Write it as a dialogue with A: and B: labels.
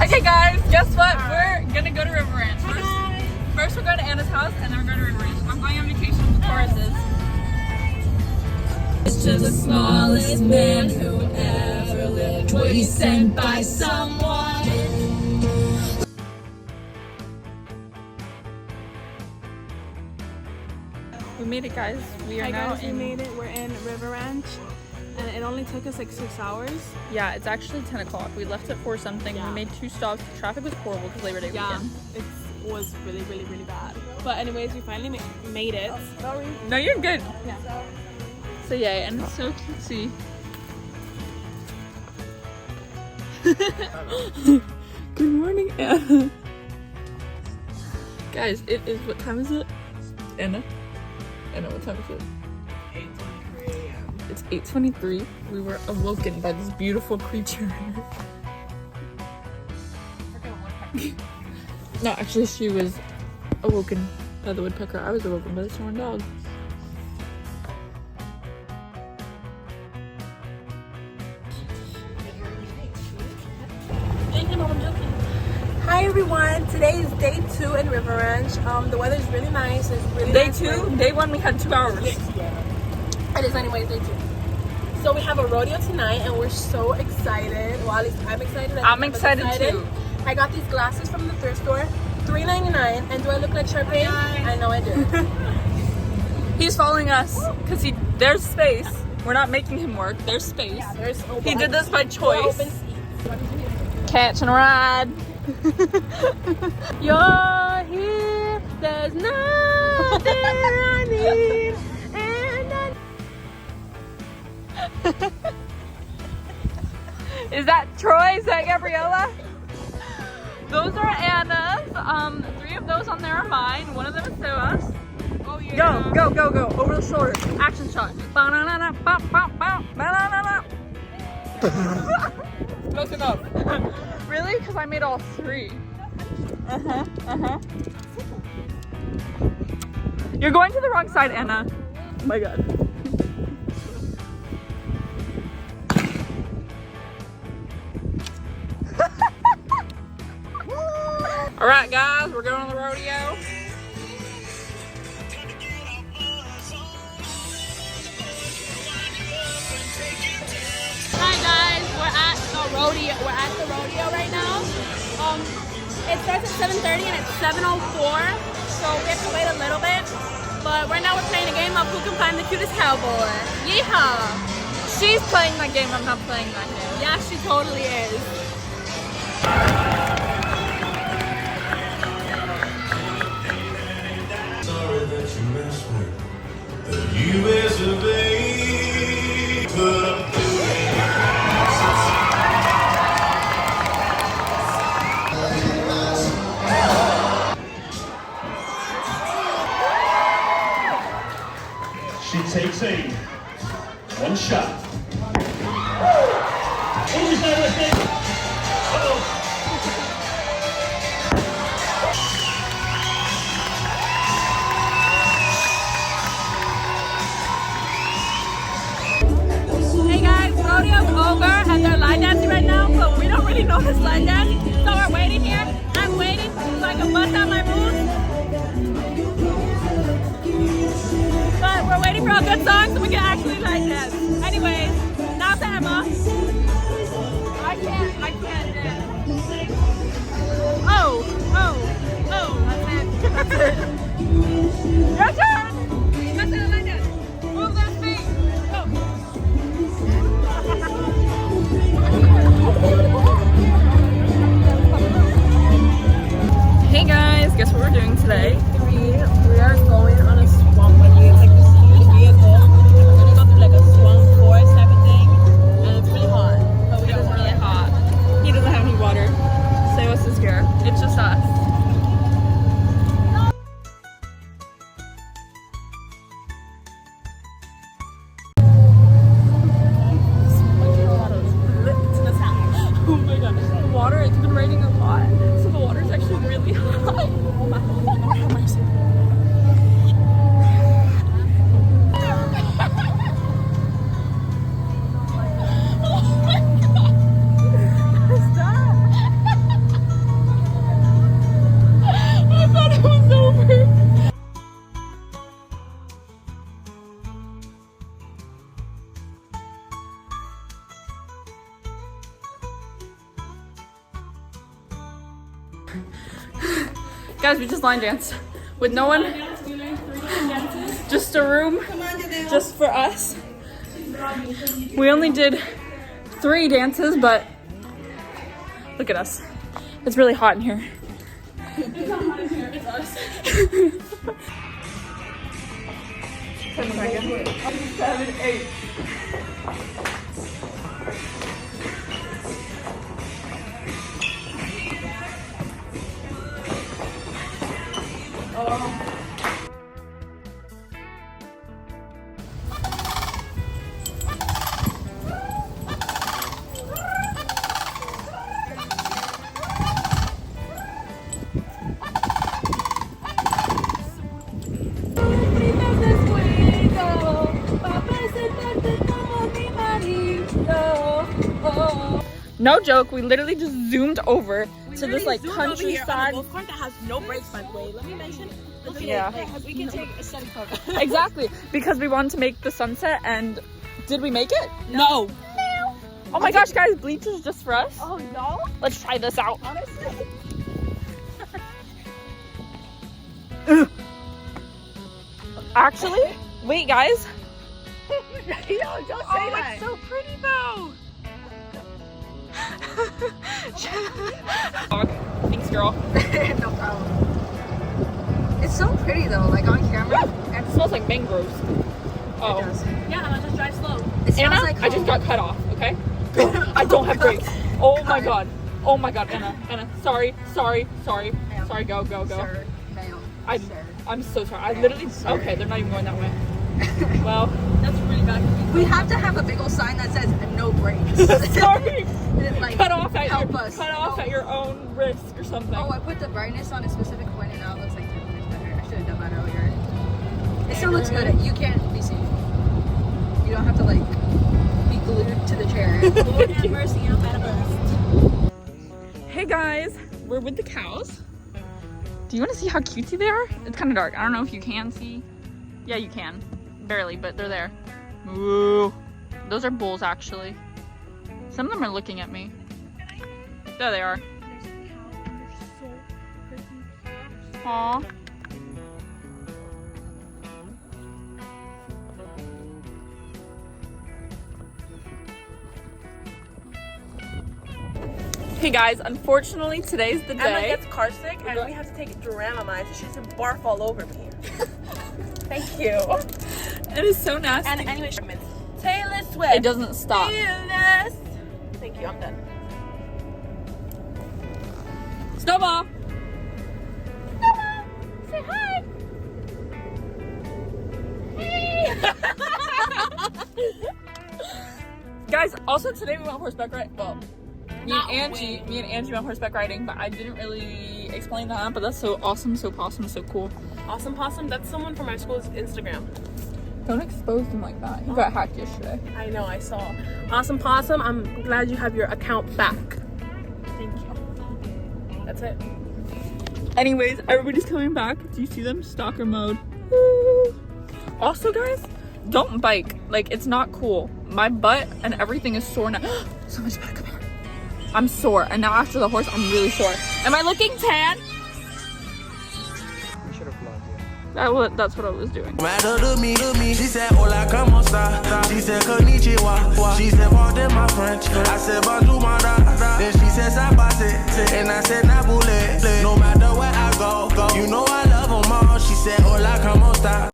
A: Okay guys, guess what? We're gonna go to River Ranch. First we're going to Anna's house and then we're going to River Ranch. I'm going on vacation with the Tauruses. It's just the smallest man who ever lived. Was he sent by someone? We made it, guys. We are now
B: we made it. We're in River Ranch. And it only took us like 6 hours.
A: Yeah, it's actually 10 o'clock. We left at 4 something. Yeah. We made 2 stops. The traffic was horrible because Labor Day weekend.
B: It was really, really, really bad. But anyways, we finally made it. Sorry.
A: No, you're good.
B: Yeah.
A: So yay, and it's so cutesy. Good morning, Anna. Guys, it is, what time is it? Anna, what time is it?
B: 8:23 a.m.
A: It's 8:23. We were awoken by this beautiful creature. No, actually she was awoken by the woodpecker. I was awoken by the snoring dog.
B: Hi everyone, today is day 2 in River Ranch. The weather is really nice. It's really
A: Day
B: nice
A: 2?
B: weather.
A: Day 1 we had 2 hours.
B: It is anyways day 2. So we have a rodeo tonight and we're so excited. Well, at least I'm excited.
A: I'm excited too.
B: I got these glasses from the thrift store, $3.99. And do I look like Sharpay? I know I do.
A: He's following us because there's space. We're not making him work. There's space.
B: Yeah, there's open,
A: he did this by choice.
B: Open seats.
A: Catch and ride. You're here. There's nothing I need. And Is that Troy? Is that Gabriella? Those are Anna's. 3 of those on there are mine. One of them is Soa's.
B: Oh yeah.
A: Go. Over the shoulder. Action shot. Close enough. Really? Because I made all 3. You're going to the wrong side, Anna. Oh my god. Alright guys, we're going on the rodeo.
B: Hi guys, we're at the rodeo right now. It starts at 7:30 and it's 7:04, so we have to wait a little bit. But right now we're playing a game of who can find the cutest cowboy. Yeehaw!
A: She's playing that game, I'm not playing that game.
B: Yeah, she totally is.
C: Sorry that you messed with the USA, but I'm doing She takes aim. One shot. Who's that with it? Uh-oh.
B: Hey guys, rodeo's over and they're line dancing right now, but we don't really know this line dance. So we're waiting here. I'm waiting so I can bust out my moves. But we're waiting for a good song so we can actually line dance. Anyways, now to Emma. I can't dance. Oh, that's it. Your turn. Bust out a line dance. Move those feet. Go.
A: Hey guys, guess what we're doing today?
B: We are going on a swamp when you take this huge vehicle. We're gonna go through like a swamp forest type of thing, and it's really hot. But we
A: It
B: don't
A: was
B: want
A: really
B: it.
A: hot. He doesn't have any water. So what's the scare? It's just us. Oh my god, the water, it's been raining a lot. So the water's actually really hot. Guys, we just line danced with no one. Just a room just for us. We only did 3 dances, but look at us. It's really hot in here. It's not hot in here, it's us. 10 seconds. 7, 8. No joke, we literally just zoomed over to this like countryside.
B: Golf cart that has no brakes, by the way. Let me mention.
A: Yeah.
B: We can take a steady photo.
A: Exactly, because we wanted to make the sunset, and did we make it?
B: No.
A: Oh my gosh, guys, bleach is just for us.
B: Oh no.
A: Let's try this out.
B: Honestly.
A: Actually, wait, guys.
B: Yo, don't say that.
A: It's so pretty though. Thanks, girl.
D: No problem. It's so pretty though, like on camera.
A: It smells like mangroves. Oh.
D: It does.
B: Yeah, I'll just drive slow.
D: It smells
A: Anna,
D: like
A: I just got cut off, okay? I don't have brakes. Oh my god. Oh my god, Anna. Sorry.
D: Ma'am.
A: Sorry, go.
D: Sir, ma'am, sir.
A: I'm so sorry. I literally, okay, they're not even going that way. Well,
B: That's really bad.
D: We have to have a big old sign that says no brakes.
A: sorry.
D: Like,
A: Cut off
D: help us.
A: at your own risk or something.
D: Oh, I put the brightness on a specific point and now it looks like 10 minutes better. I should have done that earlier. It still looks good. You can't be seen. You don't have to like be glued to the chair.
B: Lord have mercy, I'm at a bust.
A: Hey guys, we're with the cows. Do you want to see how cutesy they are? It's kind of dark. I don't know if you can see. Yeah, you can. Barely, but they're there. Ooh. Those are bulls, actually. Some of them are looking at me. There they are. Aww. Hey guys, unfortunately today's the
E: Emma
A: day.
E: gets car sick and we have to take Dramamine, so she has to barf all over me. Thank you.
A: It is so nasty.
E: And anyway, Taylor Swift.
A: It doesn't stop.
E: Taylor. Thank you, I'm done.
A: Snowball.
B: Snowball, say hi.
A: Guys, also today we went horseback riding. Well, me
B: Not
A: and Angie went horseback riding, but I didn't really explain that. But that's so awesome, so possum, so cool.
E: Awesome Possum, that's someone from our school's Instagram.
A: Don't expose him like that. He got hacked yesterday.
E: I know, I saw. Awesome Possum, I'm glad you have your account back.
A: Thank you.
E: That's it.
A: Anyways, everybody's coming back. Do you see them? Stalker mode. Woo. Also, guys, don't bike. Like, it's not cool. My butt and everything is sore now. So much better. Come here. I'm sore, and now after the horse, I'm really sore. Am I looking tan? That's what I was doing.
F: Matter to me, she said, hola, como esta? She said, konnichiwa. She said, pardon my French. I said, bonjour, madame. Then she said, sabase. And I said, nabule. No matter where I go, you know I love them all. She said, hola, como esta?